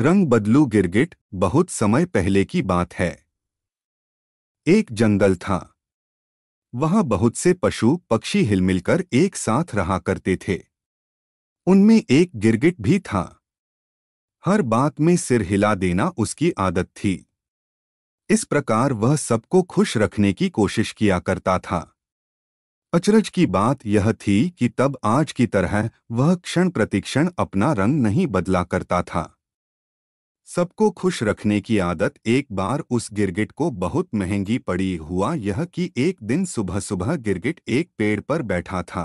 रंग बदलू गिरगिट। बहुत समय पहले की बात है। एक जंगल था। वहां बहुत से पशु पक्षी हिलमिलकर एक साथ रहा करते थे। उनमें एक गिरगिट भी था। हर बात में सिर हिला देना उसकी आदत थी। इस प्रकार वह सबको खुश रखने की कोशिश किया करता था। अचरज की बात यह थी कि तब आज की तरह वह क्षण प्रतिक्षण अपना रंग नहीं बदला करता था। सबको खुश रखने की आदत एक बार उस गिरगिट को बहुत महंगी पड़ी। हुआ यह कि एक दिन सुबह सुबह गिरगिट एक पेड़ पर बैठा था।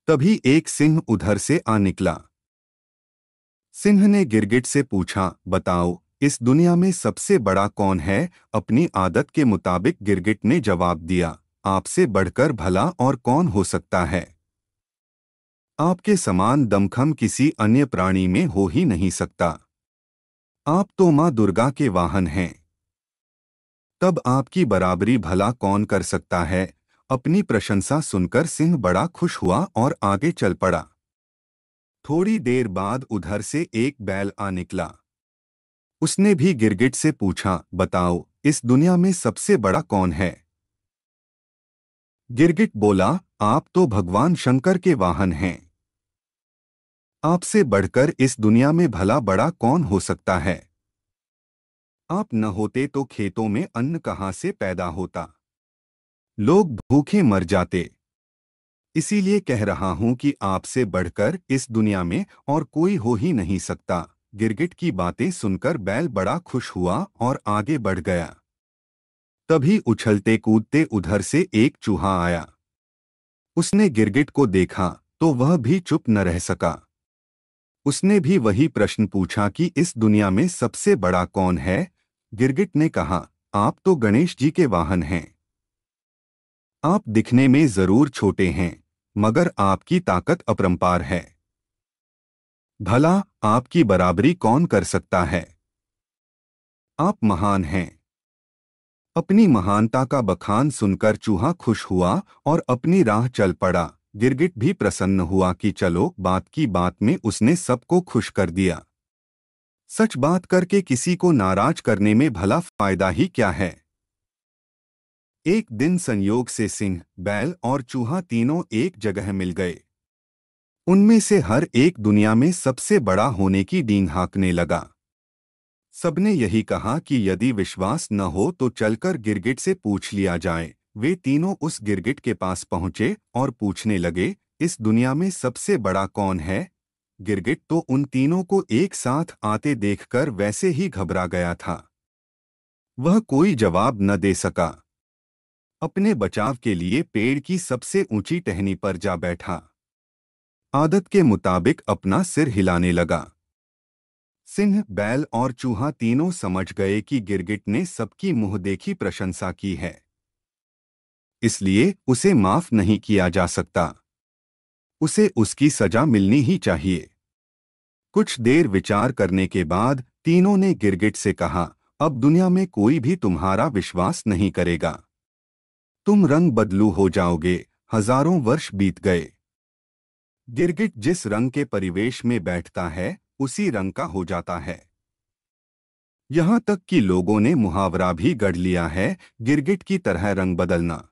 तभी एक सिंह उधर से आ निकला। सिंह ने गिरगिट से पूछा, बताओ, इस दुनिया में सबसे बड़ा कौन है? अपनी आदत के मुताबिक गिरगिट ने जवाब दिया, आपसे बढ़कर भला और कौन हो सकता है? आपके समान दमखम किसी अन्य प्राणी में हो ही नहीं सकता। आप तो माँ दुर्गा के वाहन हैं। तब आपकी बराबरी भला कौन कर सकता है? अपनी प्रशंसा सुनकर सिंह बड़ा खुश हुआ और आगे चल पड़ा। थोड़ी देर बाद उधर से एक बैल आ निकला। उसने भी गिरगिट से पूछा, बताओ, इस दुनिया में सबसे बड़ा कौन है? गिरगिट बोला, आप तो भगवान शंकर के वाहन हैं। आपसे बढ़कर इस दुनिया में भला बड़ा कौन हो सकता है? आप न होते तो खेतों में अन्न कहाँ से पैदा होता? लोग भूखे मर जाते। इसीलिए कह रहा हूं कि आपसे बढ़कर इस दुनिया में और कोई हो ही नहीं सकता। गिरगिट की बातें सुनकर बैल बड़ा खुश हुआ और आगे बढ़ गया। तभी उछलते कूदते उधर से एक चूहा आया। उसने गिरगिट को देखा तो वह भी चुप न रह सका। उसने भी वही प्रश्न पूछा कि इस दुनिया में सबसे बड़ा कौन है? गिरगिट ने कहा, आप तो गणेश जी के वाहन हैं। आप दिखने में जरूर छोटे हैं, मगर आपकी ताकत अपरंपार है। भला आपकी बराबरी कौन कर सकता है? आप महान हैं। अपनी महानता का बखान सुनकर चूहा खुश हुआ और अपनी राह चल पड़ा। गिरगिट भी प्रसन्न हुआ कि चलो, बात की बात में उसने सबको खुश कर दिया। सच बात करके किसी को नाराज करने में भला फायदा ही क्या है? एक दिन संयोग से सिंह, बैल और चूहा तीनों एक जगह मिल गए। उनमें से हर एक दुनिया में सबसे बड़ा होने की डींग हाँकने लगा। सबने यही कहा कि यदि विश्वास न हो तो चलकर गिरगिट से पूछ लिया जाए। वे तीनों उस गिरगिट के पास पहुंचे और पूछने लगे, इस दुनिया में सबसे बड़ा कौन है? गिरगिट तो उन तीनों को एक साथ आते देखकर वैसे ही घबरा गया था। वह कोई जवाब न दे सका। अपने बचाव के लिए पेड़ की सबसे ऊंची टहनी पर जा बैठा। आदत के मुताबिक अपना सिर हिलाने लगा। सिंह, बैल और चूहा तीनों समझ गए कि गिरगिट ने सबकी मुंह देखी प्रशंसा की है, इसलिए उसे माफ नहीं किया जा सकता। उसे उसकी सजा मिलनी ही चाहिए। कुछ देर विचार करने के बाद तीनों ने गिरगिट से कहा, अब दुनिया में कोई भी तुम्हारा विश्वास नहीं करेगा। तुम रंग बदलू हो जाओगे। हजारों वर्ष बीत गए। गिरगिट जिस रंग के परिवेश में बैठता है उसी रंग का हो जाता है। यहाँ तक कि लोगों ने मुहावरा भी गढ़ लिया है, गिरगिट की तरह रंग बदलना।